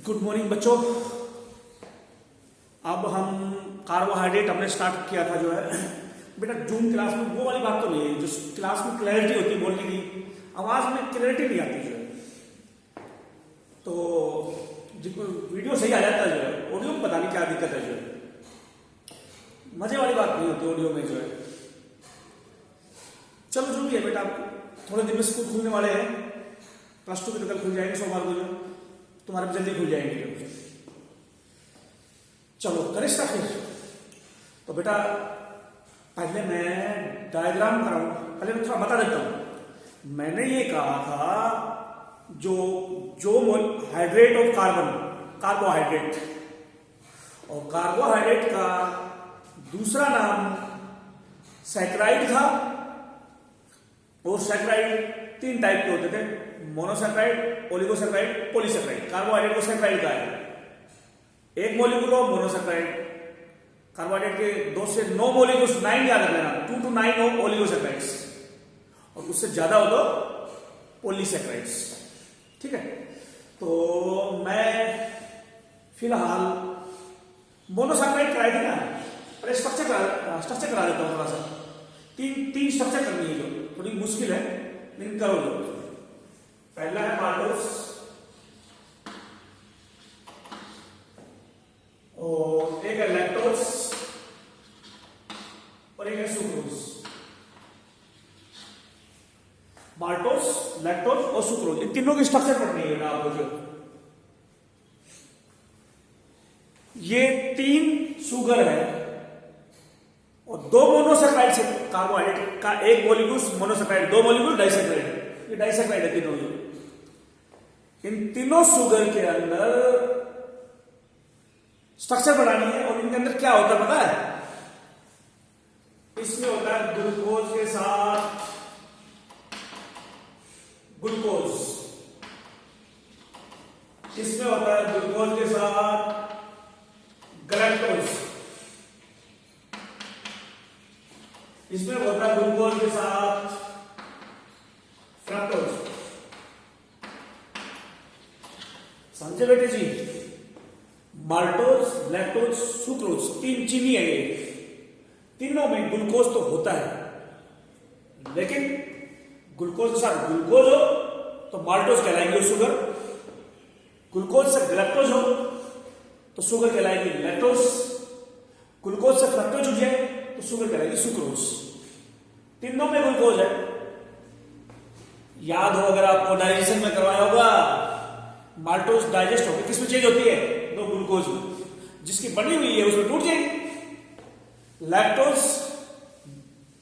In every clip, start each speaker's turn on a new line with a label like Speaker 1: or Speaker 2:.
Speaker 1: Good morning बच्चों। अब हम कार्बोहाइड्रेट हमने स्टार्ट किया था जो है बेटा जूम क्लास में। वो वाली बात तो नहीं है जो क्लास में क्लैरिटी होती है बोलने की, आवाज में क्लैरिटी नहीं आती जो है। तो जिसको वीडियो सही आ जाता है जो है, ऑडियो में पता नहीं क्या दिक्कत है जो है। मजे वाली बात नहीं होती ऑडियो में जो है। चलो जो भी है बेटा, थोड़े दिन में स्कूल खुलने वाले हैं। प्लस 2 के तो कल खुल जाएंगे, सोमवार को जो तुम्हारे भी जल्दी खुल जाएंगे जो। चलो करें स्टार्ट फिर। तो बेटा पहले मैं डायग्राम कराऊं, पहले मैं थोड़ा बता देता हूं। मैंने ये कहा था जो हाइड्रेट ऑफ कार्बन, कार्बोहाइड्रेट, और कार्बोहाइड्रेट का दूसरा नाम सैकराइड था। और सैकराइड 3 टाइप के होते थे, मोनोसैकराइड, ओलिगोसैकराइड, पॉलीसैकराइड। कार्बोहाइड्रेट को सैकराइड का है, एक मॉलिक्यूल हो मोनोसैकराइड। कार्बोहाइड्रेट के 2 से 9 मॉलिक्यूल्स, 9 याद रख लेना, 2 to 9 हो ओलिगोसैकराइड्स, और उससे ज्यादा हो तो पॉलीसैकराइड्स। ठीक है, तो मैं फिलहाल मोनोसैकराइड कराई थी ना, पर स्ट्रक्चर करा देता हूं थोड़ा सा। तीन स्ट्रक्चर करनी है जो थोड़ी मुश्किल है, लेकिन करो जो। पहला है माल्टोस, और एक है लैक्टोस, और एक है सुक्रोज। माल्टोस, लैक्टोस और सुक्रोज, इन तीनों की स्ट्रक्चर पढ़नी है ना आपको जो। ये 3 शुगर है और 2 मोनोसैकराइड से कार्बोहाइड्रेट का एक मॉलिक्यूल मोनोसैकराइड, 2 मॉलिक्यूल डाइसैकराइड। ये डाइसैकराइड है तीनों। इन तीनों शुगर के अंदर स्ट्रक्चर बनानी है, और इनके अंदर क्या होता है पता है? इसमें होता है ग्लूकोज के साथ ग्लूकोज, इसमें होता है ग्लूकोज के साथ गैलेक्टोज, इसमें होता है ग्लूकोज के साथ फ्रक्टोज। समझे बेटे जी? माल्टोज, लैक्टोज, सुक्रोज, 3 चीनी है ये। तीनों में ग्लूकोज तो होता है, लेकिन ग्लूकोज के साथ ग्लूकोज हो तो माल्टोज कहलाएगी शुगर, ग्लूकोज से गैलेक्टोज हो तो शुगर कहलाएगी लैक्टोज, ग्लूकोज से फ्रक्टोज हो जाए तो शुगर कहलाएगी सुक्रोज। तीनों में ग्लूकोज है। याद हो अगर आपको डाइजेशन में करवाया होगा, माल्टोज डाइजेस्ट होकर किसमें चेंज होती है? दो ग्लूकोज में, जिसकी बनी हुई है उसमें टूट जाएगी। लैक्टोज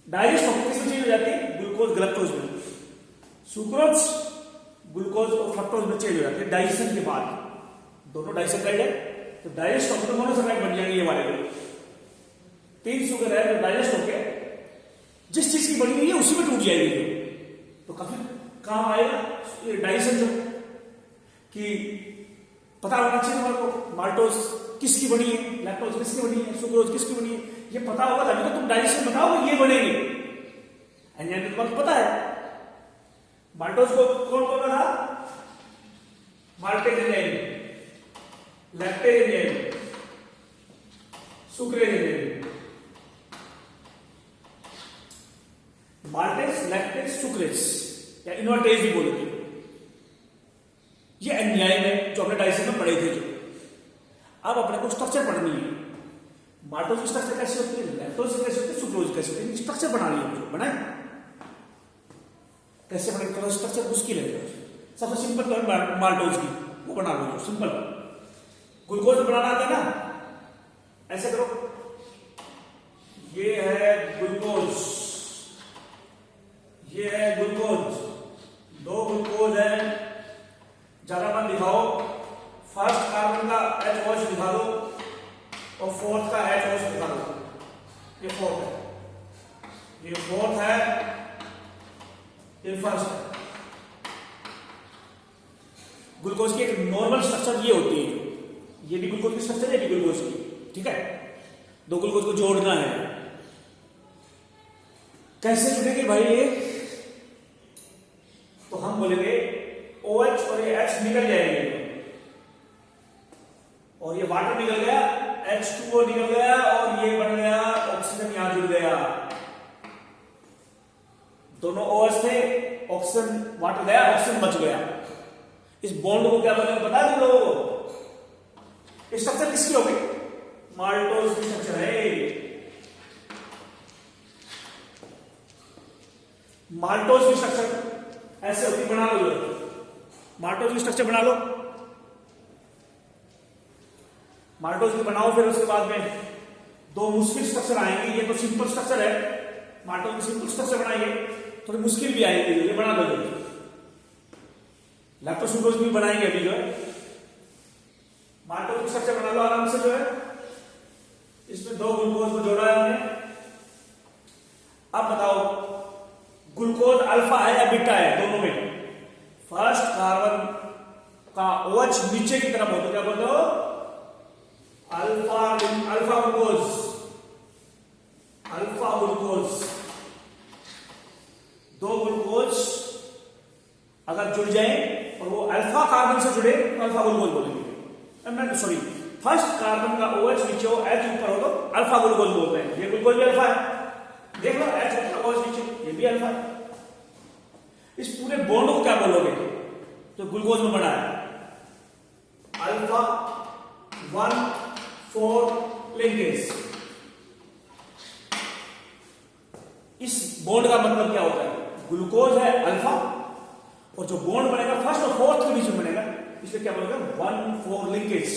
Speaker 1: डाइजेस्ट होकर किसमें चेंज हो जाती है? ग्लूकोज गैलेक्टोज में। सुक्रोज ग्लूकोज और फ्रक्टोज में चेंज हो जाती है डाइजेशन के बाद। दोनों डाइसैकराइड है, तो डाइजेस्ट होकर तो मोनोसैकराइड बन जाएंगे ये वाले लोग। 3 शुगर है जो डाइजेस्ट होकर जिस चीज की बनी हुई है उसी में टूट जाएगी, तो काफी काम आएगा डाइजेशन जो। कि पता होना चाहिए हमारे को माल्टोज किसकी बनी है, लैक्टोज किसकी बनी है, सुक्रोज किसकी बनी है। ये पता होगा तभी तो तुम डाइजेशन बताओगे ये बनेगी। एंजाइम तुम्हें पता है माल्टोज को कौन कौन बना? Maltase enzyme, lactase enzyme, sucrase enzyme. Maltase, lactase, sucrase या इनवर्टेज भी बोलोगे। ये एंजाइम है जो अपने डाइजेशन में पढ़े थे जो। अब अपने को स्ट्रक्चर पढ़नी है। माल्टोज की स्ट्रक्चर कैसे होती है, लैक्टोज की कैसे होती है, सुक्रोज कैसे होती है, स्ट्रक्चर बना रही है। बनाए कैसे बने? थोड़ा स्ट्रक्चर मुश्किल है। सबसे सिंपल तो है माल्टोज की, वो बना लो सिंपल। ग्लूकोज बनाना आता है ना, ऐसे करो। ये है ग्लूकोज, ये है ग्लूकोज, 2 ग्लूकोज है। ज्यादा मन दिखाओ। फर्स्ट कार्बन का H दिखा दो और फोर्थ का H दिखा दो। ये फोर्थ है, ये फोर्थ है, ये फर्स्ट है। ग्लूकोज की एक नॉर्मल स्ट्रक्चर ये होती है, ये भी ग्लूकोज की स्ट्रक्चर है, ये भी ग्लूकोज की। ठीक है, 2 ग्लूकोज को जोड़ना है। कैसे जुड़ेंगे भाई ये? तो हम बोलेंगे OH और ये H निकल जाएंगे, वाटर निकल गया, H2O निकल गया और ये बन गया ऑक्सीजन, यहां जुड़ गया। दोनों OH थे, ऑक्सीजन वाटर गया, ऑक्सीजन बच गया। इस बॉन्ड को क्या बोलेंगे बता दो लोगों को। स्ट्रक्चर किसकी होगी? माल्टोज की स्ट्रक्चर है। माल्टोज की स्ट्रक्चर ऐसे होती, बना लो। माल्टोज की स्ट्रक्चर बना लो, माल्टोज की बनाओ। फिर उसके बाद में दो मुश्किल स्ट्रक्चर आएंगे। ये तो सिंपल स्ट्रक्चर है, माल्टोज की सिंपल स्ट्रक्चर बनाएंगे, थोड़ी मुश्किल भी आएगी। ये बना लो, लैक्टोज भी बनाएंगे अभी जो है। माल्टोज की स्ट्रक्चर बना लो आराम से जो है। इसमें दो ग्लूकोज को जोड़ा है हमने। अब बताओ ग्लूकोज अल्फा है या बीटा है? दोनों में फर्स्ट कार्बन का OH नीचे की तरफ हो तो क्या बोलते हो? Alpha glucose, alpha glucose. दो ग्लूकोज अगर जुड़ जाए और वो अल्फा कार्बन से जुड़े तो अल्फा ग्लूकोज बोलेंगे। सॉरी, फर्स्ट कार्बन का OH नीचे हो, H ऊपर हो तो अल्फा ग्लूकोज बोलते हैं। ये ग्लूकोज भी अल्फा है, देख लो, H ऊपर OH नीचे, ये भी अल्फा है। इस पूरे बॉन्ड को क्या बोलोगे जो ग्लूकोज में बना है? Alpha 1,4 linkage. इस बॉन्ड का मतलब क्या होता है? ग्लूकोज है अल्फा, और जो बॉन्ड बनेगा फर्स्ट और फोर्थ के बीच में बनेगा, इसलिए क्या बोलोगे? 1,4 लिंकेज।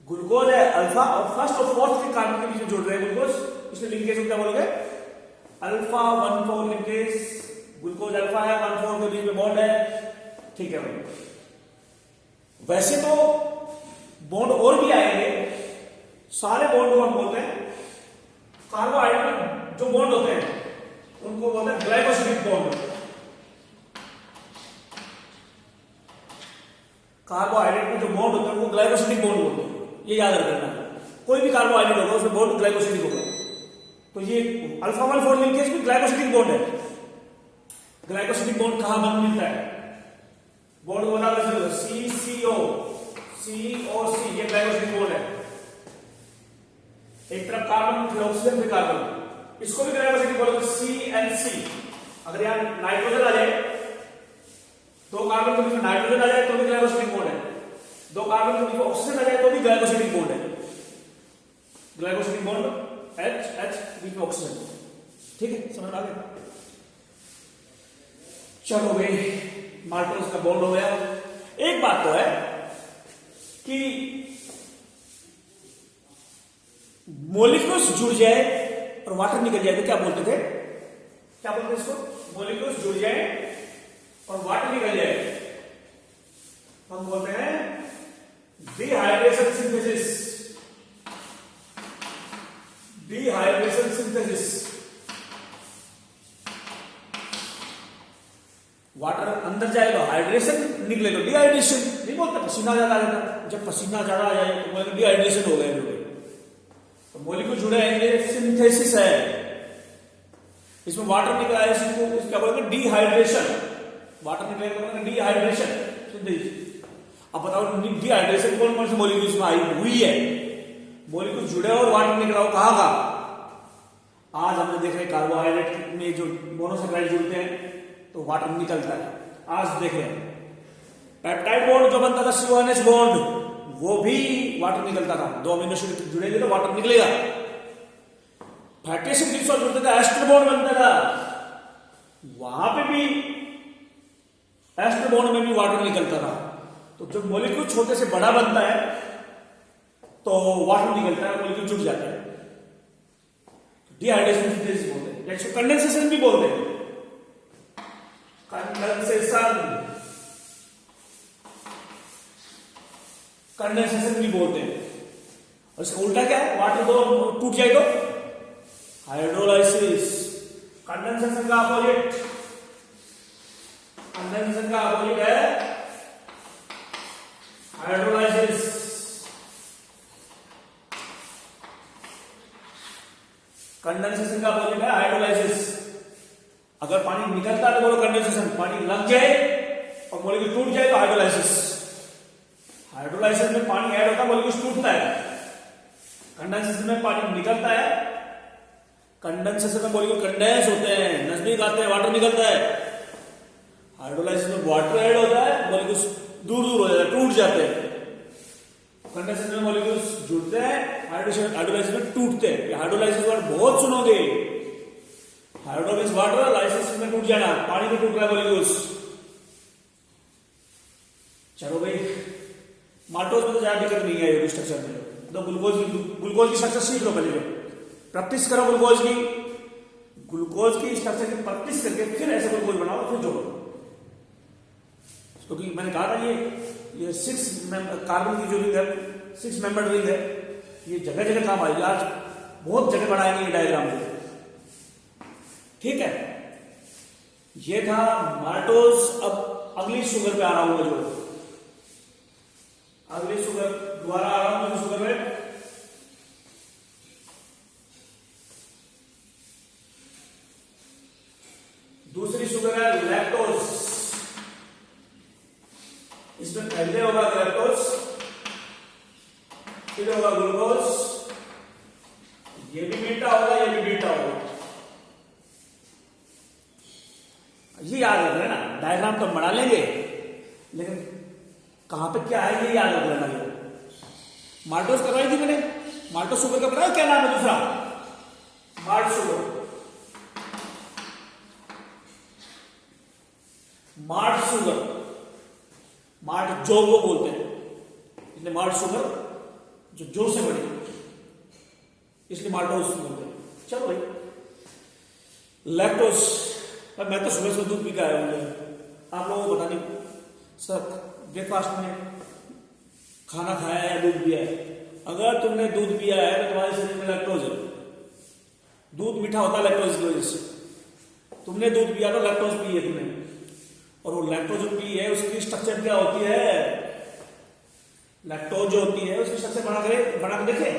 Speaker 1: ग्लूकोज है अल्फा और फर्स्ट और फोर्थ के कार्बन के बीच में जुड़ रहे हैं ग्लूकोज, इसलिए लिंकेज को क्या बोलोगे? Alpha 1,4 linkage. ग्लूकोज अल्फा है, 1,4 के बीच में बॉन्ड है, ठीक है भाई। वैसे तो बॉन्ड और भी आएंगे, सारे बॉन्ड को हम बोलते हैं कार्बोहाइड्रेट में जो बॉन्ड होते हैं उनको बोलते हैं ग्लाइकोसिडिक बॉन्ड। कार्बोहाइड्रेट में जो बॉन्ड होते हैं उनको ग्लाइकोसिडिक बॉन्ड बोलते हैं, ये याद रखना। कोई भी कार्बोहाइड्रेट होगा उसमें बॉन्ड ग्लाइकोसिडिक होगा। तो ये अल्फा 1,4 लिंकेज भी ग्लाइकोसिडिक बॉन्ड है। ग्लाइकोसिडिक बॉन्ड कहां बन मिलता है? बॉन्ड बना CCO, COC, ये ग्लाइकोसिडिक बॉन्ड है। एक तरफ कार्बन, फिर ऑक्सीजन, फिर कार्बन, इसको भी ग्लाइकोसिडिक बोलोगे CNC। अगर यहां नाइट्रोजन आ जाए, दो कार्बन के बीच में नाइट्रोजन आ जाए तो भी ग्लाइकोसिडिक बॉन्ड है। दो कार्बन के बीच में ऑक्सीजन आ जाए तो भी ग्लाइकोसिडिक बॉन्ड है। ग्लाइकोसिडिक बॉन्ड H बीच में ऑक्सीजन, ठीक है, समझ में आ गया? चलो भाई, माल्टोज का बॉन्ड हो गया। एक बात तो है कि मोलिक्यूल्स जुड़ जाए और वाटर निकल जाए तो क्या बोलते थे? क्या बोलते थे इसको? मोलिक्यूल्स जुड़ जाए और वाटर निकल जाए, हम बोलते हैं dehydration synthesis. Dehydration synthesis. Water अंदर जाए तो हाइड्रेशन, निकले तो डिहाइड्रेशन। नहीं बोलते पसीना ज्यादा आ जाता, जब पसीना ज्यादा आ जाए तो बोलते डिहाइड्रेशन हो गए। तो मॉलिक्यूल जुड़े हैं, ये सिंथेसिस है। इसमें वाटर निकला है, इसको क्या बोलेंगे? डिहाइड्रेशन। वाटर निकलेगा तो बोलेंगे डिहाइड्रेशन, सिंथेसिस। अब बताओ डिहाइड्रेशन कौन कौन से मॉलिक्यूल्स में आई हुई है? मॉलिक्यूल जुड़े और वाटर निकला हो, कहां का? आज हमने देखा है कार्बोहाइड्रेट में जो मोनोसेकेराइड जुड़ते हैं तो वाटर निकलता है। आज देखें पेप्टाइड बॉन्ड जो बनता था CONH बॉन्ड, वो भी वाटर निकलता था। दो अमीनो एसिड जुड़ेंगे तो वाटर निकलेगा। फैटी एसिड ग्लिसरॉल जुड़ते थे, एस्टर बॉन्ड बनता था, वहां पे भी एस्टर बॉन्ड में भी वाटर निकलता था। तो जब मॉलिक्यूल छोटे से बड़ा बनता है तो वाटर निकलता है, मॉलिक्यूल जुड़ जाता है, डिहाइड्रेशन सिंथेसिस बोलते हैं, या इसको कंडेंसेशन भी बोलते हैं। कंडेंसेशन भी बोलते हैं। और इसका उल्टा क्या है? वाटर दो टूट जाए तो हाइड्रोलाइसिस। कंडेंसेशन का अपोजिट, कंडेंसेशन का अपोजिट है हाइड्रोलाइसिस। कंडेंसेशन का अपोजिट है हाइड्रोलाइसिस। अगर पानी निकलता है तो बोलो कंडेंसेशन, पानी लग जाए और मॉलिक्यूल टूट जाए तो हाइड्रोलाइसिस। हाइड्रोलाइसिस में पानी ऐड होता है, मॉलिक्यूल्स टूटता है। कंडेंसेशन में पानी निकलता है, कंडेंसेशन में मॉलिक्यूल कंडेंस होते हैं, नजदीक आते हैं, वाटर निकलता है। हाइड्रोलाइसिस में वाटर ऐड होता है, मॉलिक्यूल्स दूर दूर हो जाते हैं, टूट जाते हैं। कंडेंसेशन में मॉलिक्यूल्स जुड़ते हैं, हाइड्रोलाइसिस में टूटते हैं। हाइड्रोलाइसिस वर्ड बहुत सुनोगे। हाइड्रोलिस वाटर, लाइसिस में टूट जाना, पानी में टूट रहा है मॉलिक्यूल्स। चलो भाई, माल्टोज में तो ज्यादा दिक्कत नहीं है स्ट्रक्चर में, तो ग्लूकोज की स्ट्रक्चर सीख लो पहले, प्रैक्टिस करो ग्लूकोज की स्ट्रक्चर की प्रैक्टिस करके फिर ऐसे ग्लूकोज बनाओ, फिर जोड़ो। क्योंकि मैंने कहा था ये 6 कार्बन की जो रिंग है, 6 मेंबर रिंग है, ये जगह जगह काम आएगी। आज बहुत जगह बनाएंगे ये डायग्राम में, ठीक है। ये था माल्टोज। अब अगली शुगर पे आ रहा हूं मैं, जो अगली शुगर दोबारा आ रहा हूं शुगर में। दूसरी शुगर है लैक्टोज। इसमें पहले होगा लैक्टोज, फिर होगा ग्लूकोज। ये भी बीटा होगा, ये भी बीटा होगा। ये याद रख लेना, डायग्राम तो बना लेंगे लेकिन कहां पे क्या है ये याद रख लेना। माल्टोज करवाई थी मैंने, माल्टोज शुगर का पता है क्या नाम है दूसरा? Malt sugar. Malt sugar, malt जो वो बोलते हैं, इसलिए माल्ट शुगर जो से बड़ी, इसलिए माल्टोज बोलते हैं। चलो भाई, लैक्टोज। अब मैं तो सुबह सुबह दूध पी के आया हूं, आप लोगों को बता नहीं सर ब्रेकफास्ट में खाना खाया है या दूध पिया है। अगर तुमने दूध पिया है तो तुम्हारे शरीर में लैक्टोज है। दूध मीठा होता है लैक्टोज की वजह से। तुमने दूध पिया तो लैक्टोज पी है तुमने, और वो लैक्टोज जो पी है उसकी स्ट्रक्चर क्या होती है? लैक्टोज जो होती है उसकी स्ट्रक्चर बना के देखे,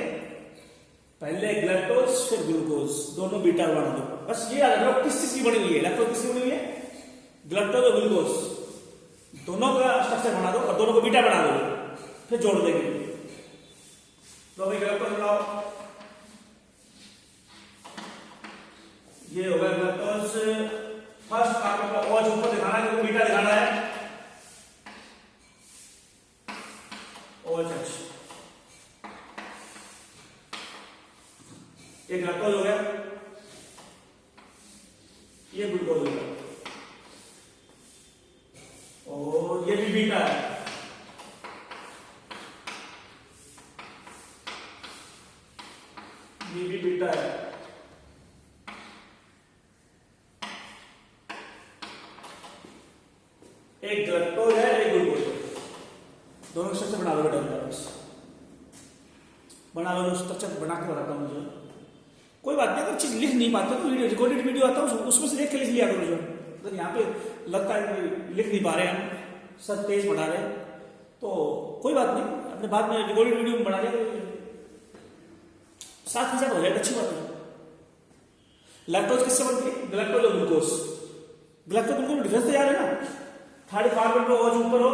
Speaker 1: पहले ग्लैक्टोज फिर ग्लूकोज, दोनों बीटा बना दो। बस ये याद रखो किस चीज की बनी हुई है, लैक्टोज किसकी बनी हुई है? ग्लैक्टोज और ग्लूकोज, दोनों का स्ट्रक्चर बना दो और दोनों को बीटा बना दो, फिर जोड़ देंगे। तो भाई ग्लैक्टोज बनाओ, ये होगा ग्लैक्टोज। फर्स्ट कार्बन का OH ऊपर दिखाना है, बीटा दिखाना है, OH। ये ग्लूकोज हो गया, ये ग्लूकोज हो गया, और ये भी बीटा है। ये भी बीटा है। एक ग्लूकोज है, एक ग्लूकोज है, दोनों स्ट्रक्चर बना लो बेटा। बना लो, स्ट्रक्चर बना के बताता हूं मुझे। कोई बात नहीं, अगर चीज लिख नहीं पाते तो रिकॉर्डेड वीडियो आता है उसमें से देख के लिख लिया करो। जो अगर यहाँ पे लगता है कि लिख नहीं पा रहे हैं, सर तेज बना रहे हैं, तो कोई बात नहीं, अपने बाद में रिकॉर्डेड वीडियो में बना लिया करो, साथ ही साथ हो जाएगा, अच्छी बात है। लैक्टोज किससे बनती है? ग्लैक्टोज और ग्लूकोज। ग्लैक्टोज ग्लूकोज में डिफरेंस तो याद है ना, थर्ड कार्बन पे OH ऊपर हो,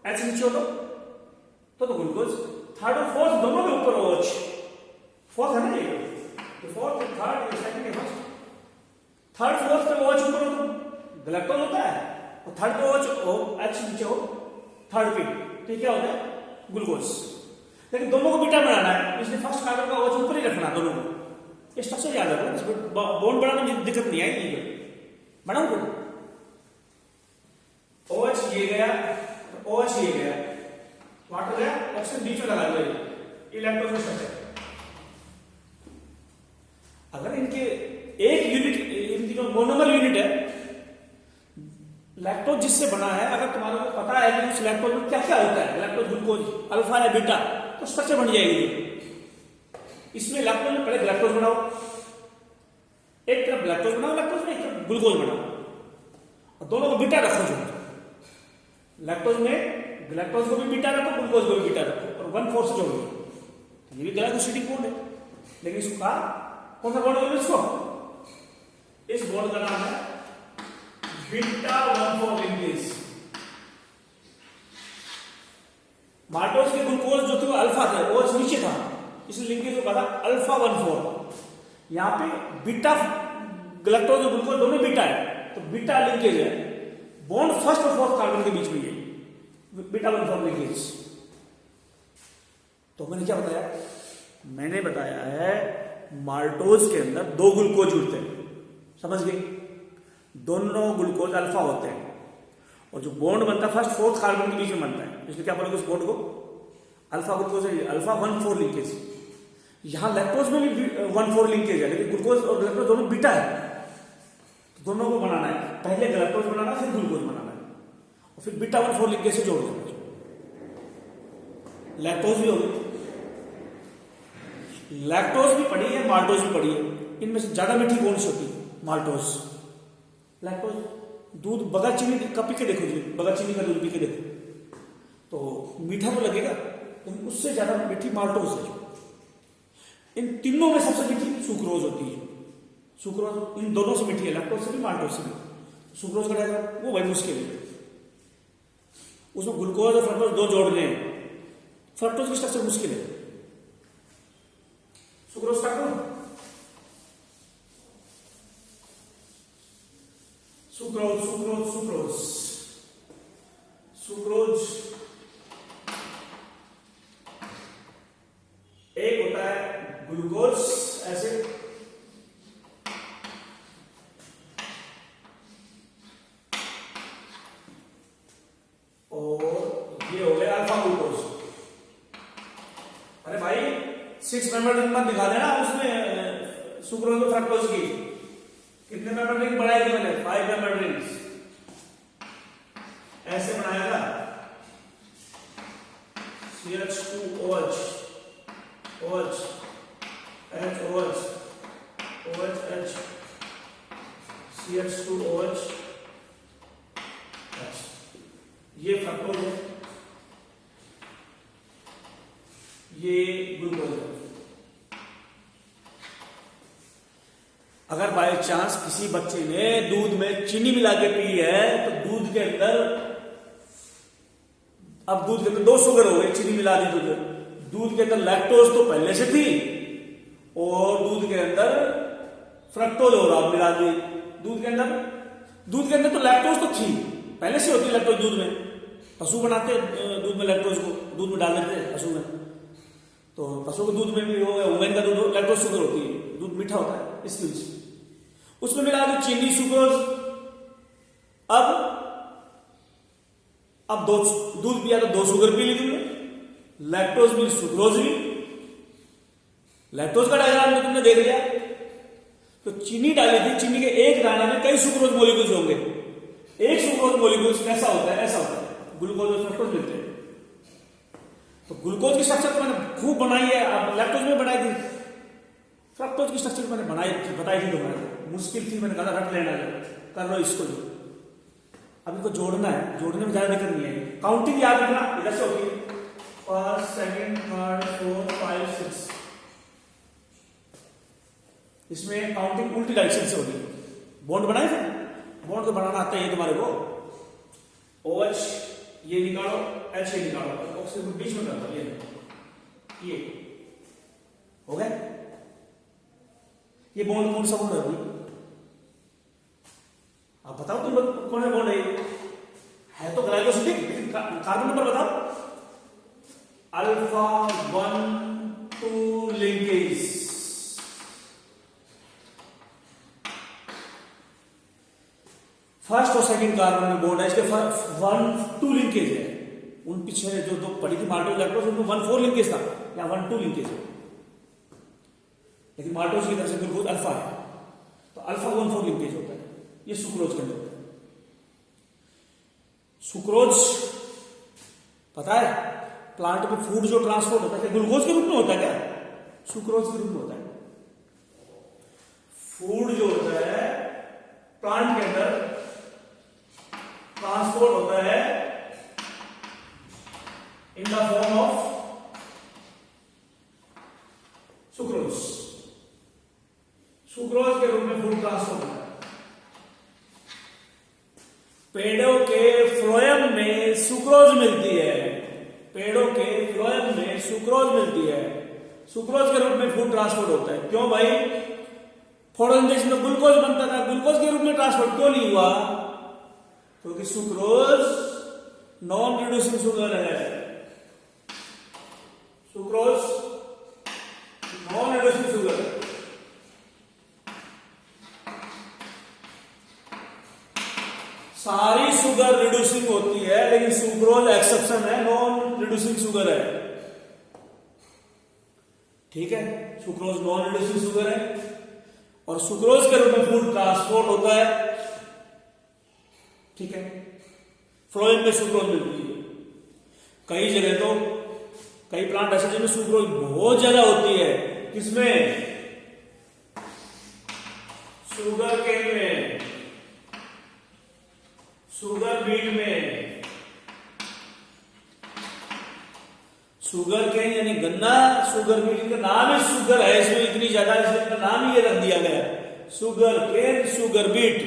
Speaker 1: H नीचे हो तो ग्लूकोज, थर्ड और फोर्थ दोनों के ऊपर OH, फोर्थ है ना ये, तो fourth third second first, third fourth पे OH ऊपर हो तो ग्लैक्टोज होता है, और थर्ड पे OH हो, H नीचे हो थर्ड पे, तो ये क्या होता है? ग्लूकोज। लेकिन दोनों को बीटा बनाना है, इसलिए फर्स्ट कार्बन का OH ऊपर ही रखना दोनों को। ये स्ट्रक्चर याद रखो, बॉन्ड बनाने में दिक्कत नहीं आएगी। बनाओ फिर OH ये गया, OH ये गया, वाटर गया, ऑक्सीजन बीच में लगा दिया, ये लैक्टोज का स्ट्रक्चर। अगर इनके एक यूनिट, इनकी जो मोनोमर यूनिट है लैक्टोज जिससे बना है, अगर तुम्हारे को पता है कि उस लैक्टोज में क्या क्या होता है, लैक्टोज ग्लूकोज अल्फा या बीटा, तो स्ट्रक्चर बन जाएगी। इसमें लैक्टोज में पहले ग्लैक्टोज बनाओ, एक तरफ लैक्टोज बनाओ, लैक्टोज में एक तरफ ग्लूकोज बनाओ, और दोनों को बीटा रखो। जो लैक्टोज में ग्लैक्टोज को भी बीटा रखो, ग्लूकोज को भी बीटा रखो, और 1,4 से जोड़ो। तो ये भी ग्लाइकोसिडिक बॉन्ड है, लेकिन इसको कहा कौन सा बॉन्ड है? इसको, इस बॉन्ड का नाम है बीटा 1,4 लिंकेज। माल्टोज के ग्लूकोज जो थे वो अल्फा थे, वो नीचे था, इसलिए लिंकेज को कहा अल्फा 1,4। यहाँ पे बीटा गैलेक्टोज और ग्लूकोज दोनों बीटा है, तो बीटा लिंकेज है, बॉन्ड फर्स्ट और फोर्थ कार्बन के बीच में ये बीटा 1,4 लिंकेज। तो मैंने क्या बताया? मैंने बताया है माल्टोज के अंदर दो ग्लूकोज जुड़ते हैं, समझ गए? दोनों ग्लूकोज अल्फा होते हैं और जो बॉन्ड बनता है फर्स्ट फोर्थ कार्बन के बीच में बनता है, इसलिए क्या बोलोगे उस बॉन्ड को? अल्फा ग्लूकोज है, अल्फा 1,4 लिंकेज। यहां लैक्टोज में भी 1,4 लिंकेज है, लेकिन ग्लूकोज और लैक्टोज दोनों बीटा है, तो दोनों को बनाना है, पहले गैलेक्टोज बनाना फिर ग्लूकोज बनाना है, और फिर बीटा 1,4 लिंकेज से जोड़ देना। लैक्टोज भी होगी, लैक्टोज भी पड़ी है, माल्टोज भी पड़ी है। इनमें से ज्यादा मीठी कौन सी होती है? माल्टोज। लैक्टोज दूध बगैर चीनी का पी के देखो जी, बगैर चीनी का दूध पी के देखो तो मीठा तो लगेगा, लेकिन उससे ज्यादा मीठी माल्टोज है। इन तीनों में सबसे मीठी सुक्रोज होती है। सुक्रोज इन दोनों से मीठी है, लैक्टोज से भी माल्टोज से भी। सुक्रोज का रहेगा वो भाई मुश्किल है, उसमें ग्लूकोज और फ्रक्टोज दो जोड़ने हैं, फ्रक्टोज की स्ट्रक्चर मुश्किल है। सुक्रोज का सुक्रोज सुक्रोज सुक्रोज सुक्रोज एक होता है ग्लूकोज एसिड, और ये हो गया अल्फा ग्लूकोज। अरे भाई 6 मेंबर रिंग मत दिखा देना उसमें सुक्रोज और फ्रक्टोज की। कितने मेंबर रिंग बनाए थे मैंने? 5 मेंबर रिंग्स ऐसे बनाया था। CH2OH OH HOH OH CH2OH, ये फ्रक्टोज है, ये ग्लूकोज है। अगर बाय चांस किसी बच्चे ने दूध में चीनी मिला के पी है तो दूध के अंदर, अब दूध के अंदर 2 शुगर हो गए, चीनी मिला दी दूध के अंदर लैक्टोज तो पहले से थी और दूध के अंदर फ्रक्टोज हो रहा मिला दी। दूध के अंदर तो लैक्टोज तो थी, पहले से होती लैक्टोज दूध में। पशु बनाते दूध में लैक्टोज को, दूध में डाल देते पशु में, तो पशु के दूध में भी हो या वुमेन का दूध हो, लैक्टोज शुगर होती है, दूध मीठा होता है इसकी वजह से। उसमें मिला दी चीनी सुक्रोज। अब दूध पिया तो 2 शुगर पी ली तुमने, लैक्टोज भी सुक्रोज भी। लैक्टोज का डायग्राम में तुमने देख लिया, तो चीनी डाली थी, चीनी के एक दाने में कई सुक्रोज मॉलिक्यूल्स होंगे, एक सुक्रोज मॉलिक्यूल्स ऐसा होता है, ऐसा होता है, ग्लूकोज और फ्रक्टोज मिलते हैं। तो ग्लूकोज की स्ट्रक्चर तो मैंने खूब बनाई है, अब लैक्टोज में बनाई थी, फ्रक्टोज की स्ट्रक्चर मैंने बताई थी तुम्हारे, मुश्किल थी, मैंने कहा रट लेना कर लो इसको। अब इनको जोड़ना है, जोड़ने में ज्यादा दिक्कत नहीं है। काउंटिंग याद रखना, इधर से होगी 1st 2nd 3rd 4th 5 6, इसमें काउंटिंग उल्टी डायरेक्शन से होगी। बॉन्ड बनाए थे, बॉन्ड तो बनाना आता है ये तुम्हारे को। OH ये निकालो, H ये निकालो, ऑक्सीजन बीच में करता ये हो गया। ये बॉन्ड कौन सा बॉन्ड है? आप बताओ तुम कौन है बॉन्ड है तो ग्लाइकोसिडिक, कार्बन नंबर बताओ। अल्फा 1,2 लिंकेज, फर्स्ट और सेकंड कार्बन में बॉन्ड है, इसके 1,2 लिंकेज है। उन पीछे जो दो पड़ी थी माल्टोज लैक्टोज, उनको 1,4 लिंकेज था, या 1,2 लिंकेज है, लेकिन माल्टोज की तरफ से ग्लूकोज अल्फा है, तो अल्फा 1,4 लिंकेज होता है। ये सुक्रोज के अंदर होता है। सुक्रोज पता है प्लांट में फूड जो ट्रांसपोर्ट होता है ग्लूकोज के रूप में होता है क्या? सुक्रोज के रूप में होता है। फूड जो होता है प्लांट के अंदर ट्रांसपोर्ट होता है in the form of sucrose. Sucrose के रूप में फूड ट्रांसपोर्ट होता है। पेड़ों के फ्लोएम में सुक्रोज मिलती है, पेड़ों के फ्लोएम में सुक्रोज मिलती है, सुक्रोज के रूप में फूड ट्रांसपोर्ट होता है। क्यों भाई? फोटोसिंथेसिस में ग्लूकोज बनता था, ग्लूकोज के रूप में ट्रांसपोर्ट क्यों नहीं हुआ? क्योंकि सुक्रोज नॉन रिड्यूसिंग शुगर है। Sucrose non reducing sugar. सारी शुगर रिड्यूसिंग होती है, लेकिन सुक्रोज एक्सेप्शन है, नॉन रिड्यूसिंग शुगर है। ठीक है, सुक्रोज नॉन रिड्यूसिंग शुगर है और सुक्रोज के रूप में फूड ट्रांसपोर्ट होता है। ठीक है, फ्लोएम में सुक्रोज मिलती है। कई जगह तो कई प्लांट ऐसे जिनमें सुक्रोज बहुत ज्यादा होती है। किसमें? शुगर केन में, शुगर बीट में। शुगर केन यानी गन्ना, शुगर बीट, इनका नाम ही शुगर है, इसमें इतनी ज्यादा, इसलिए इनका नाम ही ये रख दिया गया, sugar cane, sugar beet.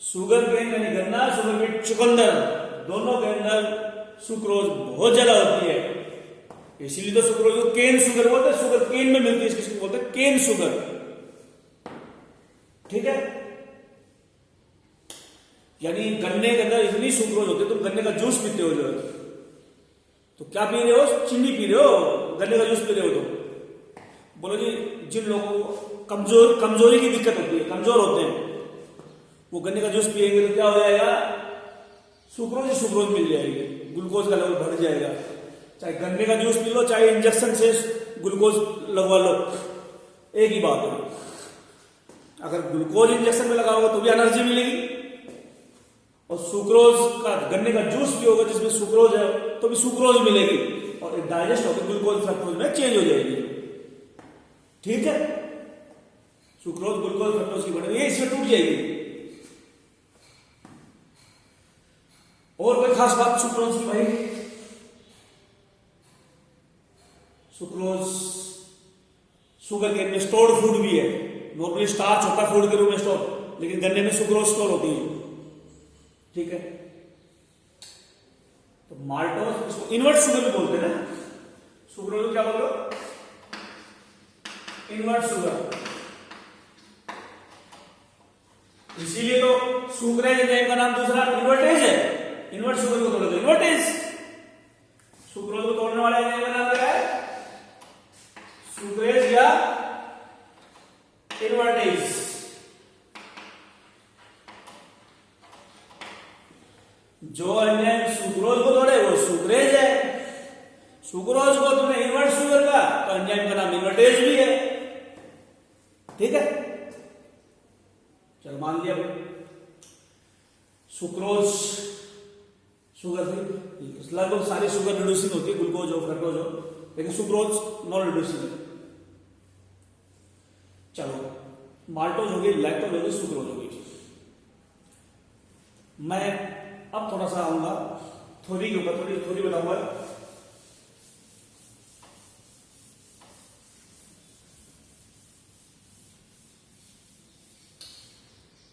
Speaker 1: Sugar cane यानी गन्ना, शुगर बीट चुकंदर, दोनों के अंदर सुक्रोज बहुत ज्यादा होती है। इसीलिए तो सुक्रोज को केन शुगर बोलते हैं, शुगर केन में मिलती है, इसको बोलते हैं केन शुगर। ठीक है, यानी गन्ने के अंदर इतनी सुक्रोज होती है, तुम गन्ने का जूस पीते हो जो, तो क्या पी रहे हो? चीनी पी रहे हो, गन्ने का जूस पी रहे हो। तो बोलो जी, जिन लोगों को कमजोरी की दिक्कत होती है, कमजोर होते हैं, वो गन्ने का जूस पिएंगे तो क्या हो जाएगा? सुक्रोज ही सुक्रोज मिल जाएगी, ग्लूकोज का लेवल बढ़ जाएगा। चाहे गन्ने का जूस पी लो, चाहे इंजेक्शन से ग्लूकोज लगवा लो, एक ही बात है। अगर ग्लूकोज इंजेक्शन में लगाओगे तो भी एनर्जी मिलेगी, और सुक्रोज का गन्ने का जूस पियोगे जिसमें सुक्रोज है तो भी सुक्रोज मिलेगी, और डाइजेस्ट होकर ग्लूकोज फ्रक्टोज में चेंज हो जाएगी। ठीक है, सुक्रोज ग्लूकोज फ्रक्टोज की बनी हुई है, इसमें टूट जाएगी। और कोई खास बात सुक्रोज की भाई? सुक्रोज शुगर केन में स्टोर्ड फूड भी है। नॉर्मली स्टार्च होता है फूड के रूप में स्टोर, लेकिन गन्ने में सुक्रोज स्टोर होती है। ठीक है, तो माल्टोज, इसको इन्वर्ट शुगर भी बोलते हैं ना। सुक्रोज को क्या बोलो? Invert sugar. इसीलिए तो सुक्रेज एंजाइम का नाम दूसरा इन्वर्टेज है। इन्वर्ट शुगर को तोड़ो तो इन्वर्टेज, सुक्रोज को तोड़ने वाला एंजाइम का नाम क्या है? सुक्रेज या इन्वर्टेज। जो एंजाइम सुक्रोज को तोड़े वो सुक्रेज है, सुक्रोज को तुमने इन्वर्ट शुगर का, तो एंजाइम का नाम इन्वर्टेज भी है। ठीक है, चलो मान लिया सुक्रोज शुगर फ्री, लगभग सारी शुगर रिड्यूसिंग होती है, ग्लूकोज हो, फ्रक्टोज हो, लेकिन सुक्रोज नॉन रिड्यूसिंग है। चलो, माल्टोज हो गई, लैक्टोज हो गई, सुक्रोज हो गई। मैं अब थोड़ा सा आऊंगा थ्योरी के ऊपर, थोड़ी थ्योरी बताऊंगा।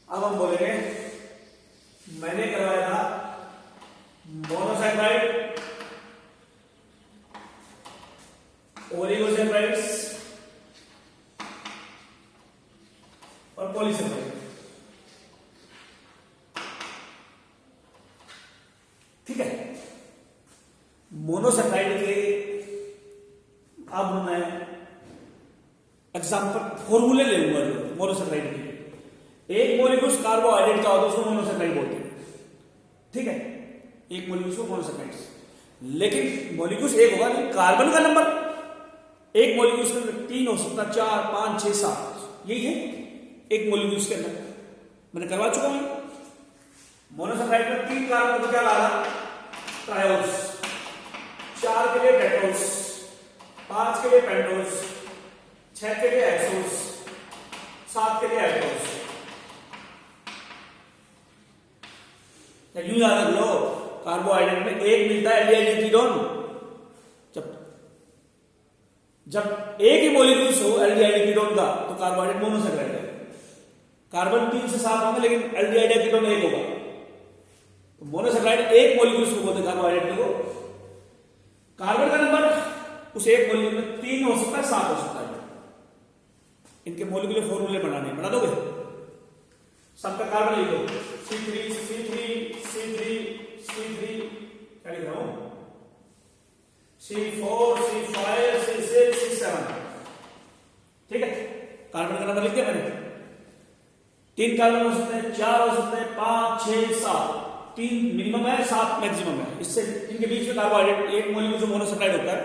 Speaker 1: अब हम बोलेंगे, मैंने करवाया था मोनोसैकेराइड, ओलिगोसैकेराइड्स और पॉलीसैकेराइड। ठीक है, मोनोसैकेराइड के अब मैं एग्जांपल फॉर्मूले ले लूंगा मोनोसैकेराइड के। एक मॉलिक्यूल कार्बोहाइड्रेट का होता है, उसको मोनोसैकेराइड बोलते हैं। ठीक है, एक मॉलिक्यूल को मोनोसैकेराइड्स, लेकिन मॉलिक्यूल एक होगा, लेकिन कार्बन का नंबर एक मॉलिक्यूल में 3 हो सकता, 4, 5, 6, 7, यही है एक मॉलिक्यूल के अंदर। मैंने करवा चुका हूं। मोनोसैकेराइड में 3 कार्बन को क्या लाना? ट्रायोस, 4 के लिए टेट्रोस, 5 के लिए पेंटोस, 6 के लिए हेक्सोस, 7 के लिए हेप्टोस। यूं याद रख लो, कार्बोहाइड्रेट में एक मिलता है एल्डिहाइड कीटोन। जब एक ही मॉलिक्यूल हो एल्डिहाइड कीटोन का, तो कार्बोहाइड्रेट मोनोसैकेराइड है। कार्बन 3 से 7 होंगे, लेकिन एल्डिहाइड कीटोन एक होगा, तो मोनोसैकेराइड एक मॉलिक्यूल को बोलते हैं कार्बोहाइड्रेट को। कार्बन का नंबर उस एक मॉलिक्यूल में 3 हो सकता है, 7 हो सकता है। इनके मॉलिक्यूलर फॉर्मूले बनाने, बना दोगे? सबका कार्बन लिख दो, C3 C3 C3 C3, क्या लिख रहा हूं, C4 C5 C6 C7, ठीक है। कार्बन का नंबर लिख दिया मैंने। 3 कार्बन हो सकते हैं, 4 हो सकते हैं, 5 6 7, 3 मिनिमम है, 7 मैक्सिमम है। इससे इनके बीच में कार्बोहाइड्रेट, एक मॉलिक्यूल जो मोनोसेक्राइड होता है,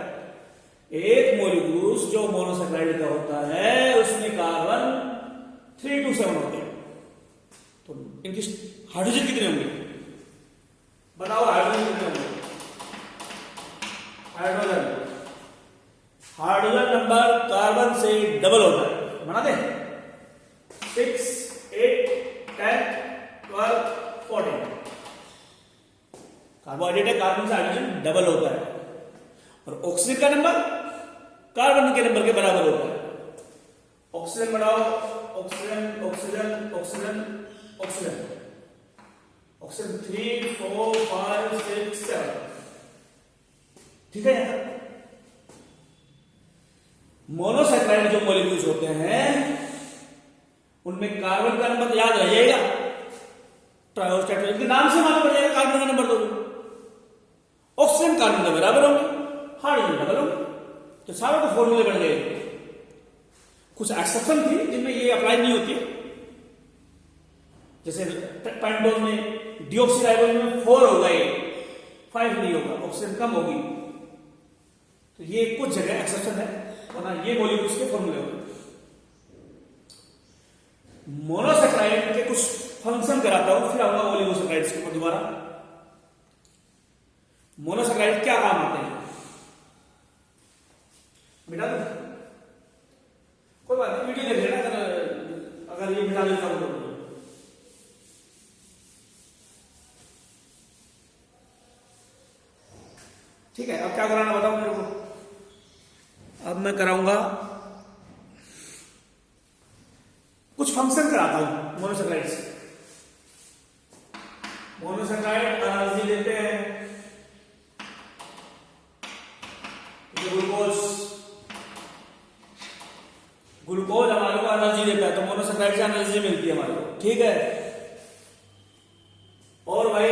Speaker 1: एक मॉलिक्यूल जो मोनोसेक्राइड का होता है उसमें कार्बन 3 to 7 होते हैं। तो इनकी हाइड्रोजन कितने होंगे बताओ? हाइड्रोजन कितने होंगे? हाइड्रोजन नंबर कार्बन से डबल होता है, बना दे। 6 8 10 12 14 कार्बोहाइड्रेट है, कार्बन से हाइड्रोजन डबल होता है। और ऑक्सीजन का नंबर कार्बन के नंबर के बराबर होता है। ऑक्सीजन बढ़ाओ, oxygen oxygen oxygen oxygen oxygen 3 4 5 6 7, ठीक है। मोनोसेक्राइड जो मॉलिक्यूल्स होते हैं उनमें कार्बन का नंबर याद रह जाएगा, ट्रायोस्टेट के नाम से मालूम पड़ जाएगा कार्बन का नंबर दो। ऑक्सीजन कार्बन के बराबर होंगे, हाइड्रोजन डबल होंगे, तो सारों के फॉर्मूले बन गए। कुछ एक्सेप्शन थी जिनमें ये अप्लाई नहीं होती, जैसे पेंटोन में डीऑक्सीराइबोज में 4 होगा, 5 नहीं होगा, ऑक्सीजन कम होगी। तो ये कुछ जगह एक्सेप्शन है, वरना ये मॉलिक्यूल्स के फॉर्मूले होंगे। मोनोसेक्राइड के कुछ फंक्शन कराता हूं, फिर आऊंगा ओलिगोसेक्राइड्स के ऊपर दोबारा। मोनोसेक्राइड क्या काम आते हैं मिटा दो, कोई बात नहीं, वीडियो देख लेना अगर ये मिटा देता हूं तो। ठीक है, अब क्या कराना बताओ मेरे को। अब मैं कराऊंगा कुछ फंक्शन कराता हूं मोनोसेक्राइड से। मोनोसेक्राइड एनर्जी देते हैं, ग्लूकोज हमारे को एनर्जी देता है, तो मोनोसेक्राइड से एनर्जी मिलती है हमारे को, ठीक है। और भाई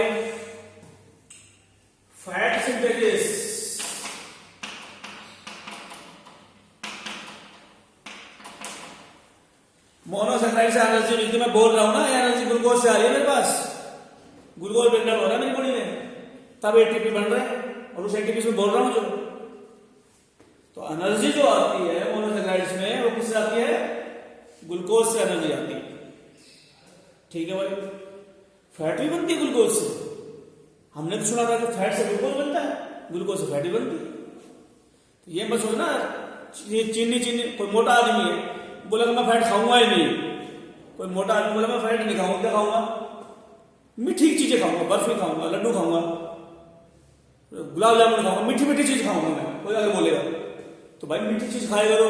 Speaker 1: फैट सिंथेसिस, मोनोसेक्राइड से एनर्जी मिलती है। मैं बोल रहा हूं ना, एनर्जी ग्लूकोज से आ रही है मेरे पास, ग्लूकोज ब्रेकडाउन हो रहा है मेरी बॉडी में, तब एटीपी बन रहा है, और उस एटीपी से बोल रहा हूं जो। तो एनर्जी जो आती है मोनोसेक्राइड्स में वो किससे आती है? ग्लूकोज से एनर्जी आती है, ठीक है भाई। फैट भी बनती है ग्लूकोज से, हमने तो सुना था कि फैट से ग्लूकोज बनता है, ग्लूकोज से फैट भी बनती है। तो ये मत सोचना ये चीनी कोई मोटा आदमी है बोला मैं फैट खाऊंगा ही नहीं, कोई मोटा आदमी बोला मैं फैट नहीं खाऊंगा, क्या खाऊंगा? मीठी चीजें खाऊंगा, बर्फी खाऊंगा, लड्डू खाऊंगा, गुलाब जामुन खाऊंगा, मीठी मीठी चीज खाऊंगा मैं। कोई अगर बोलेगा तो भाई मीठी चीज खाएगा तो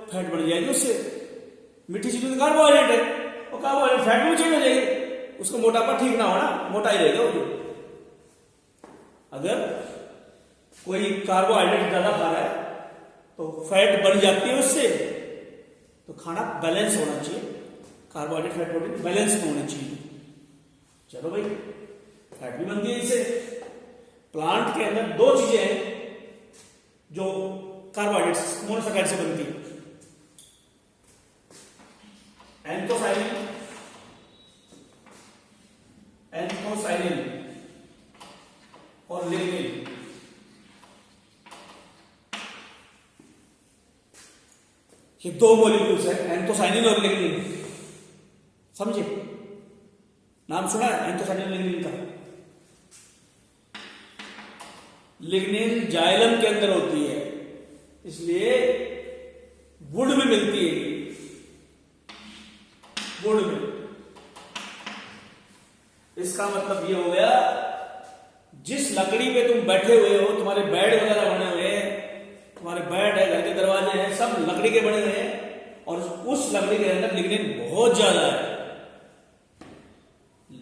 Speaker 1: फैट बढ़ जाएगी उससे। मीठी चीज में कार्बोहाइड्रेट है, और कार्बोहाइड्रेट फैट में चेंज हो जाएगी, उसका मोटापा ठीक ना होना, मोटा ही रहेगा वो। अगर कोई कार्बोहाइड्रेट ज्यादा खा रहा है तो फैट बढ़ जाती है उससे। तो खाना बैलेंस होना चाहिए, कार्बोहाइड्रेट फैट प्रोटीन बैलेंस में होना चाहिए। चलो भाई, फैट भी बनती है इससे। प्लांट के अंदर 2 चीजें हैं जो कार्बोहाइड्रेट मोनोसेक्राइड से बनती है, एंथोसाइनिन और लिग्निन। ये 2 मॉलिक्यूल्स है, एंथोसाइनिन और लिग्निन। समझे? नाम सुना है एंथोसाइनिन लिग्निन का? लिग्निन जाइलम के अंदर होती है, इसलिए वुड में मिलती है, वुड में। इसका मतलब ये हो गया, जिस लकड़ी पे तुम बैठे हुए हो, तुम्हारे बेड वगैरह बने हुए हैं, तुम्हारे बेड है, घर के दरवाजे हैं, सब लकड़ी के बने हुए हैं, और उस लकड़ी के अंदर लिग्निन बहुत ज्यादा है।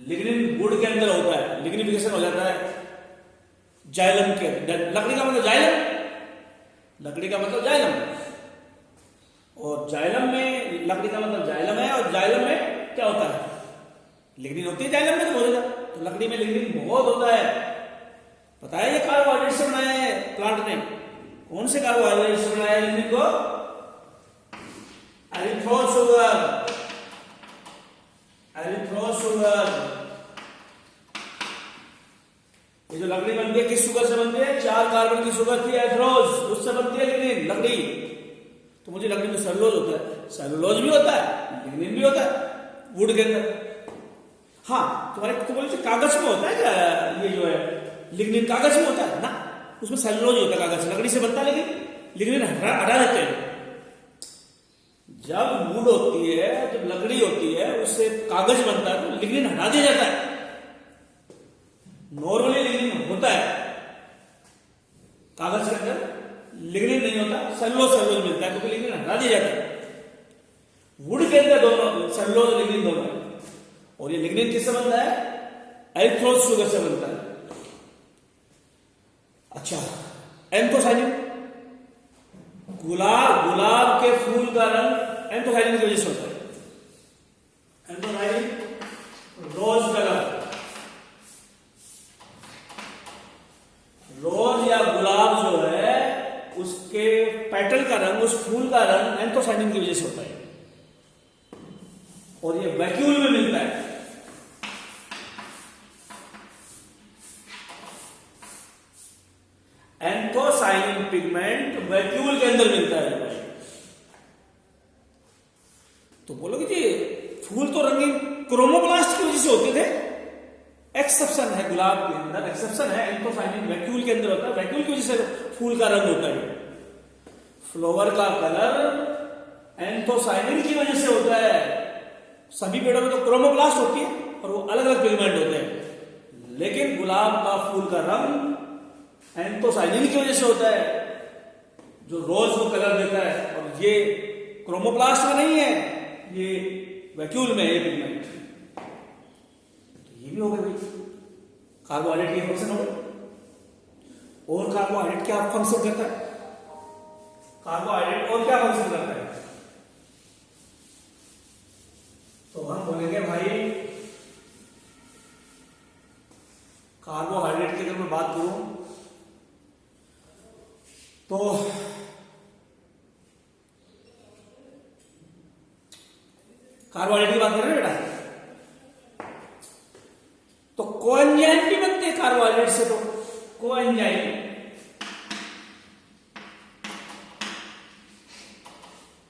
Speaker 1: लिग्निन वुड के अंदर होता है, लिग्निफिकेशन हो जाता है जाइलम के अंदर। लकड़ी का मतलब जाइलम, लकड़ी का मतलब जाइलम, और जाइलम में लकड़ी का मतलब जाइलम है, और जाइलम में क्या होता है? लिग्निन होती है जाइलम में तो बहुत ज्यादा। तो लकड़ी में लिग्निन बहुत होता है। पता है ये कार्बोहाइड्रेट से बनाया है प्लांट ने। कौन से कार्बोहाइड्रेट से बनाया है लिग्निन को? Erythrose sugar, erythrose sugar. ये जो लकड़ी बनती है किस शुगर से बनती है? 4 कार्बन की शुगर थी एरिथ्रोज, उससे बनती है लिग्निन लकड़ी। तो मुझे लकड़ी में सेलुलोज होता है, सेलुलोज भी होता है, लिग्निन भी होता है वुड के अंदर। हाँ, तुम्हारे को बोले कागज में होता है क्या? ये जो है लिग्निन कागज में होता है ना, उसमें सेलुलोज होता है, कागज लकड़ी से बनता है, लेकिन लिग्निन हटा देते हैं। जब वुड होती है, जब लकड़ी होती है, उससे कागज बनता है तो लिग्निन हटा दिया जाता है। नॉर्मली लिग्निन होता है कागज के अंदर, लिग्निन नहीं होता, सेलुलोज सेलुलोज मिलता है, क्योंकि लिग्निन हटा दिया जाता है। वुड के अंदर दोनों सेलुलोज लिग्निन दोनों है। और ये लिग्निन किससे बनता है? एरिथ्रोज शुगर से बनता है। अच्छा, एंथोसाइनिन, गुलाब के फूल का रंग एंथोसाइनिन की वजह से होता है। एंथोसाइनिन, रोज कलर, रोज या गुलाब जो है उसके पेटल का रंग, उस फूल का रंग एंथोसाइनिन की वजह से होता है, और ये वैक्यूल में मिलता है। एंथोसाइनिन पिगमेंट वैक्यूल के अंदर मिलता है भाई। तो बोलोगे जी फूल तो रंगीन क्रोमोप्लास्ट की वजह से होते थे। एक्सेप्शन है गुलाब के अंदर, एक्सेप्शन है, एंथोसाइनिन वैक्यूल के अंदर होता है, वैक्यूल की वजह से फूल का रंग होता है। फ्लावर का कलर एंथोसाइनिन की वजह से होता है। सभी पेड़ों में तो क्रोमोप्लास्ट होती है और वो अलग अलग पिगमेंट होते हैं, लेकिन गुलाब का फूल का रंग एंथोसाइनिन की वजह से होता है, जो रोज को कलर देता है। और ये क्रोमोप्लास्ट में नहीं है, ये वैक्यूल में है ये पिगमेंट। तो ये भी हो गए भाई कार्बोहाइड्रेट के फंक्शन हो गए। और कार्बोहाइड्रेट क्या फंक्शन करता है? कार्बोहाइड्रेट और क्या फंक्शन करता है? तो हम बोलेंगे भाई कार्बोहाइड्रेट की अगर मैं बात करूं तो कार्बोहाइड्रेट की बात कर रहे हैं बेटा, तो कोएंजाइम भी बनते हैं कार्बोहाइड्रेट से। तो कोएंजाइम,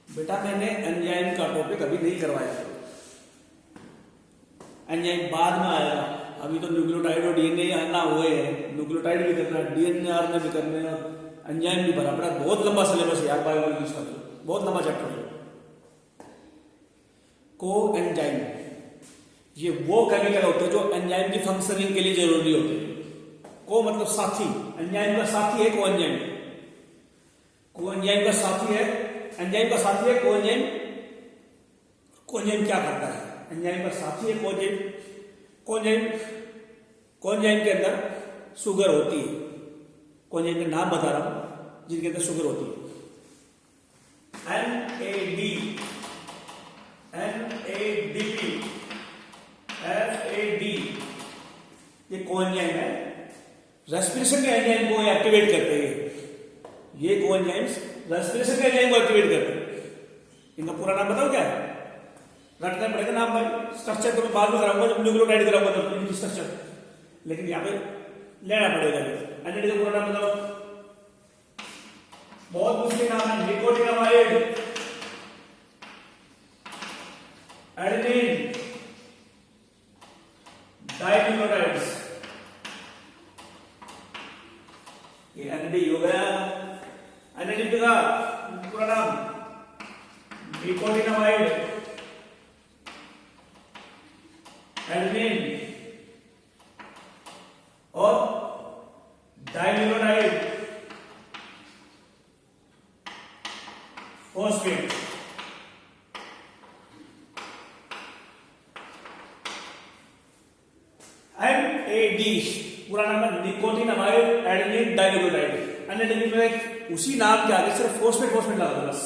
Speaker 1: बेटा मैंने एंजाइम का टॉपिक अभी नहीं करवाया, एंजाइम बाद में आएगा। अभी तो न्यूक्लियोटाइड और डीएनए आना हुए हैं, न्यूक्लियोटाइड भी करना है, डीएनए आरएनए भी करने हैं, और एंजाइम भी भरा पड़ा। बहुत लंबा सिलेबस है यार बायोलॉजी का, बहुत लंबा चैप्टर है। को एंजाइम ये वो केमिकल होते हैं जो एंजाइम की फंक्शनिंग के लिए जरूरी होते हैं। को मतलब साथी, एंजाइम का साथी है कोएंजाइम। कोएंजाइम का साथी है, एंजाइम का साथी है कोएंजाइम। कोएंजाइम क्या करता है? एंजाइम का साथी है कोएंजाइम। कोएंजाइम के अंदर शुगर होती है। कोएंजाइम के नाम बता रहा हूं जिनके अंदर शुगर होती है। NAD, NADP, FAD, ये कोएंजाइम है। रेस्पिरेशन के एंजाइम को एक्टिवेट करते हैं। ये कोएंजाइम्स रेस्पिरेशन के एंजाइम को एक्टिवेट करते हैं। इनका पूरा नाम बताओ क्या है? रटना पड़ेगा नाम भाई। स्ट्रक्चर तो मैं बाद में कराऊंगा जब न्यूक्लियोटाइड कराऊंगा तो इनकी स्ट्रक्चर, लेकिन यहां पे लेना पड़ेगा। एनएडी का पूरा नाम बताओ। बहुत मुश्किल नाम है। निकोटिनामाइड, एडेनिन डाइन्यूक्लियोटाइड्स, ये एनएडी हो गया। एनएडी का पूरा नाम निकोटिनामाइड, एडेनिन और डाइन्यूक्लियोटाइड फॉस्फेट। NAD पूरा नाम है निकोटिनामाइड एडेनिन डाइन्यूक्लियोटाइड। एनएडी में उसी नाम के आगे सिर्फ फोस्फेट फोस्फेट लगा दो बस।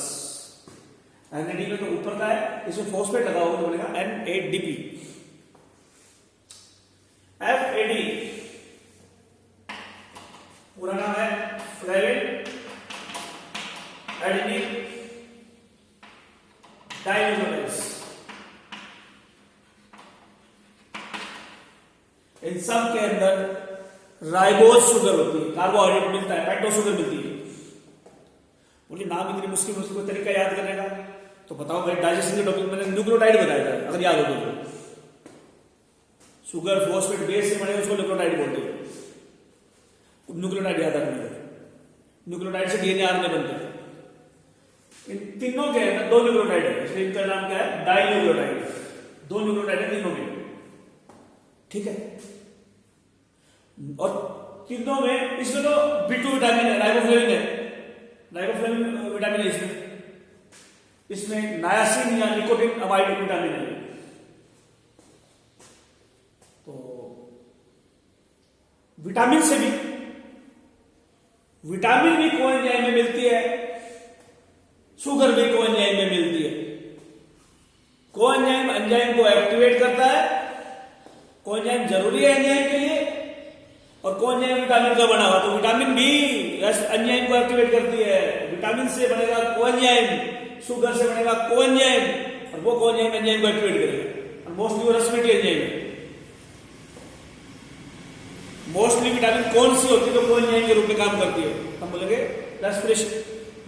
Speaker 1: NAD में तो ऊपर का है, इसमें फोस्फेट लगा होगा तो बनेगा NADP। FAD पूरा नाम है फ्लेविन एडेनिन डाइन्यूक्लियोटाइड्स। इन सब के अंदर राइबोज शुगर होती है, कार्बोहाइड्रेट मिलता है, पेक्टो शुगर मिलती है। बोलिए नाम इतनी मुश्किल मुश्किल कोई तरीका याद करने का, तो बताओ भाई। डाइजेशन के टॉपिक मैंने न्यूक्लियोटाइड बताया था, अगर याद हो तो। शुगर फॉस्फेट बेस से बने उसको न्यूक्लियोटाइड बोलते हैं। न्यूक्लियोटाइड याद रखने का, न्यूक्लियोटाइड से DNA RNA बनते हैं। इन तीनों के अंदर दो न्यूक्लियोटाइड है, इसलिए इनका नाम क्या है, डाइन्यूक्लियोटाइड। दो न्यूक्लियोटाइड है तीनों में, ठीक है। और तीनों में इसमें तो B2 विटामिन है, राइबोफ्लेविन है, राइबोफ्लेविन विटामिन है इसमें नायासिन या निकोटिन अमाइड विटामिन है। तो विटामिन से भी, विटामिन भी कोएंजाइम में मिलती है, शुगर भी कोएंजाइम में मिलती है। कोएंजाइम एंजाइम को एक्टिवेट करता है, कोएंजाइम जरूरी है एंजाइम के लिए, और कोएंजाइम विटामिन का बना हुआ, तो विटामिन भी एंजाइम को एक्टिवेट करती है। विटामिन से बनेगा कोएंजाइम, शुगर से बनेगा कोएंजाइम, और वो कोएंजाइम एंजाइम को एक्टिवेट करेगा। और मोस्टली वो रेस्पिरेटरी एंजाइम है। मोस्टली विटामिन कौन सी होती है जो कोएंजाइम के रूप में काम करती है, हम बोलेंगे रेस्पिरेशन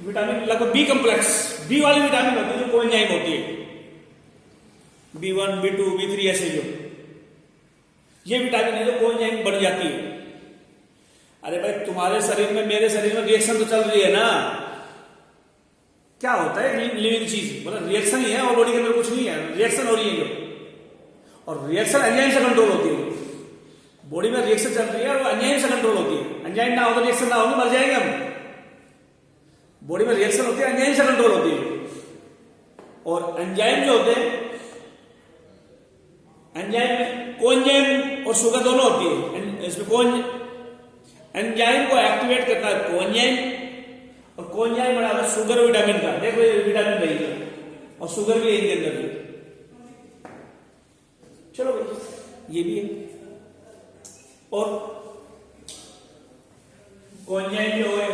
Speaker 1: विटामिन। लगभग बी कम्प्लेक्स, बी वाली विटामिन होती है जो कोएंजाइम होती है, B1 B2 B3 ऐसे जो ये विटामिन है जो कोएंजाइम बन जाती है। अरे भाई तुम्हारे शरीर में मेरे शरीर में रिएक्शन तो चल रही है ना। क्या होता है लिविंग चीज, मतलब रिएक्शन ही है और बॉडी के अंदर कुछ नहीं है, रिएक्शन हो रही है जो। और रिएक्शन एंजाइम से कंट्रोल होती है। बॉडी में रिएक्शन चल रही है और वो एंजाइम से कंट्रोल होती है। एंजाइम ना हो तो रिएक्शन ना हो, मर जाएंगे हम। बॉडी में रिएक्शन होती है, एंजाइम से कंट्रोल होती है। और एंजाइम जो होते हैं, एंजाइम में कोएंजाइम और शुगर दोनों होती है। इसमें एंजाइम को एक्टिवेट करता है कोएंजाइम, और कोएंजाइम बना हुआ शुगर विटामिन का। देखो ये विटामिन नहीं है और शुगर भी है इनके अंदर भी। चलो भाई ये भी है। और कोएंजाइम भी हो गए,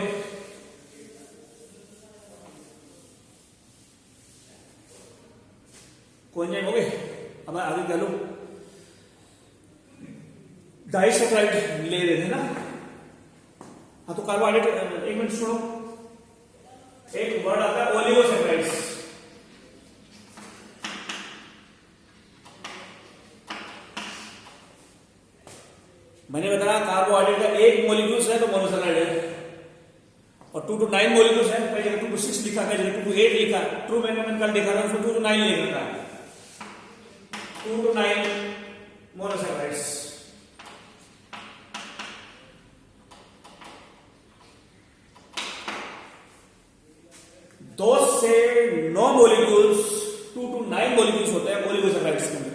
Speaker 1: कोएंजाइम हो गए। अब आगे क्या लो, डाइसैकराइड ले रहे थे ना। हाँ तो कार्बोहाइड्रेट, एक मिनट सुनो, एक वर्ड आता है ओलिगोसैकराइड्स। मैंने बताया कार्बोहाइड्रेट का एक मॉलिक्यूल्स है तो मोनोसैकराइड है, और 2 to 9 मॉलिक्यूल्स है। कई जगह 2 to 6 लिखा, कई जगह 2 to 8 लिखा। ट्रू मैंने कल देखा था उसमें 2 to 9 लिख रखा है। 2 to 9 मोनोसैकराइड्स। दो से 9 मॉलिक्यूल्स, 2 to 9 मॉलिक्यूल्स होते हैं ओलिगोसैकराइड्स के अंदर।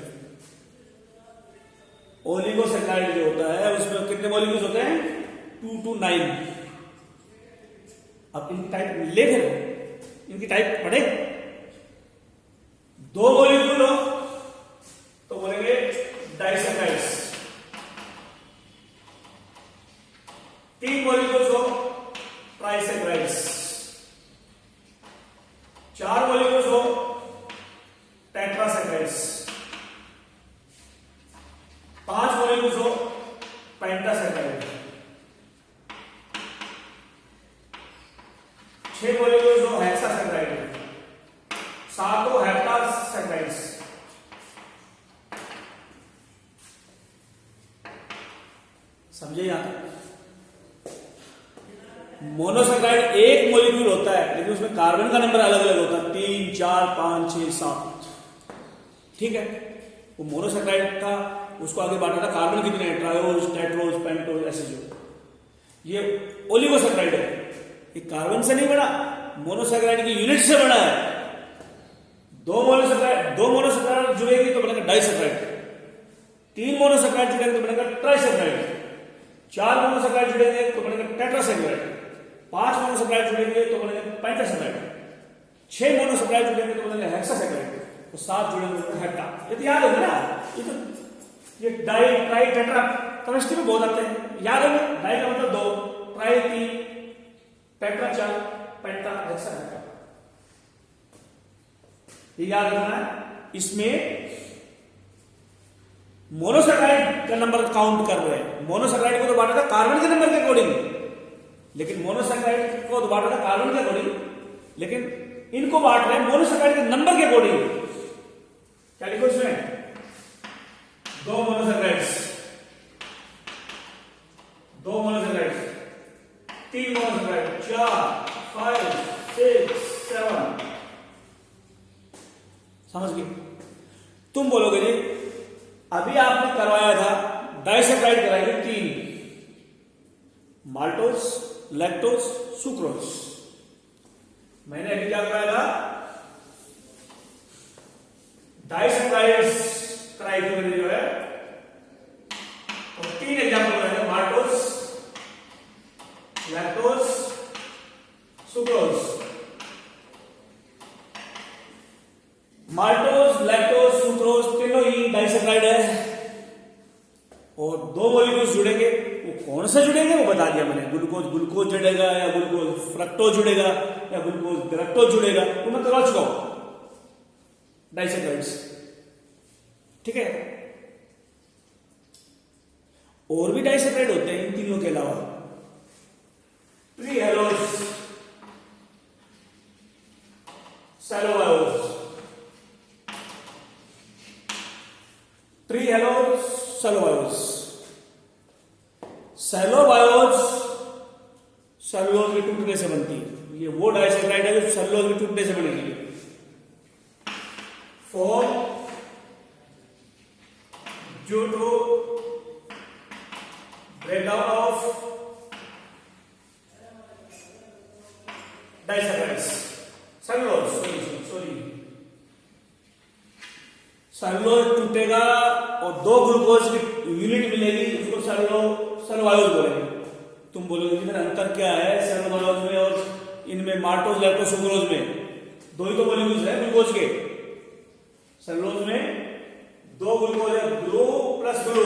Speaker 1: ओलिगोसैकराइड जो होता है उसमें कितने मॉलिक्यूल्स होते हैं, 2 to 9। अब इनकी टाइप ले, फिर इनकी टाइप पढ़े। 2 मॉलिक्यूल हो तो बोलेंगे डाइसैकराइड्स, 3 मॉलिक्यूल्स हो ट्राइसैकराइड्स, 4 मॉलिक्यूल्स हो टेट्रासैकराइड्स, 5 मॉलिक्यूल्स हो पेंटासैकराइड, 6 मॉलिक्यूल्स हो हेक्सासैकराइड, 7 हो हेप्टासैकराइड्स। समझे यहां तक? मोनोसैकराइड एक मॉलिक्यूल होता है, लेकिन उसमें कार्बन का नंबर अलग अलग होता है, 3 4 5 6 7। ठीक है, वो मोनोसैकराइड था, उसको आगे बांटा था कार्बन कितने हैं, ट्रायोज टेट्रोज पेंटोज ऐसे जो। ये ओलिगोसैकराइड है, ये कार्बन से नहीं बना, मोनोसैकराइड की यूनिट से बना है। दो मोनोसैकराइड जुड़ेगी तो बनेगा डाइसैकराइड, 3 मोनोसैकराइड जुड़ेंगे तो बनेगा ट्राइसैकराइड, 4 मोनोसैकराइड जुड़ेंगे तो बनेगा टेट्रासैकराइड। 5 मोनोसेकेराइड जुड़ेंगे तो बनेंगे पेंटासेकेराइड, 6 मोनोसेकेराइड जुड़ेंगे तो बनेंगे हेक्सासेकेराइड, तो 7 जुड़ेंगे तो हेक्टा। ये तो याद होगा ना, ये डाई ट्राई टेट्रा केमिस्ट्री में बहुत आते हैं, याद होगा। डाई का मतलब 2, ट्राई 3, टेट्रा 4, पेंटा हेक्सा हेक्टा, ये याद रखना है। इसमें मोनोसेकेराइड का नंबर काउंट कर रहे हैं। मोनोसेकेराइड को तो बांटा था कार्बन के नंबर के अकॉर्डिंग, लेकिन मोनोसेकेराइड को तो बांटा था कार्बन के अकॉर्डिंग, लेकिन इनको बांट रहे हैं मोनोसेकेराइड के नंबर के अकॉर्डिंग। क्या लिखो इसमें? 2 मोनोसेकेराइड्स, 2 मोनोसेकेराइड्स, 3 मोनोसेकेराइड, 4, 5, 6, 7। समझ गए? तुम बोलोगे जी अभी आपने करवाया था डाइसेकेराइड कराएंगे 3, माल्टोस, लैक्टोस, सुक्रोज। मैंने अभी क्या कराया था? डाइसेकेराइड्स कराई थी मैंने जो है, और 3 एग्जाम्पल कराए, maltose, lactose, sucrose. Maltose, lactose, sucrose तीनों ही डाइसेकेराइड है, और 2 मॉलिक्यूल्स जुड़ेंगे। वो कौन से जुड़ेंगे वो बता दिया मैंने, ग्लूकोज ग्लूकोज जुड़ेगा, या ग्लूकोज फ्रक्टोज जुड़ेगा, या ग्लूकोज ग्रेक्टोज जुड़ेगा, वो मैं करवा चुका हूं डाइसेकेराइड्स। ठीक है, और भी डाइसेकेराइड होते हैं इन तीनों के अलावा। ट्रीहेलोज, सेलोबायोज, ट्रीहेलोज, सेलोबायोज। सेलोबायोज सेलुलोज के टूटने से बनती है। ये वो डाइसेकेराइड है जो सेलुलोज के टूटने से बनेगी। Form due to breakdown of disaccharides. Cellulose cellulose टूटेगा और 2 ग्लूकोज की यूनिट मिलेगी, उसको सेलोबायोज बोलेंगे। तुम बोलोगे कि अंतर क्या है सेलोबायोज में और इनमें, माल्टोज, लैक्टोज, सुक्रोज में? 2 ही तो मॉलिक्यूल्स है ग्लूकोज के। सेलुलोज में 2 ग्लूकोज है, ग्लू प्लस ग्लू।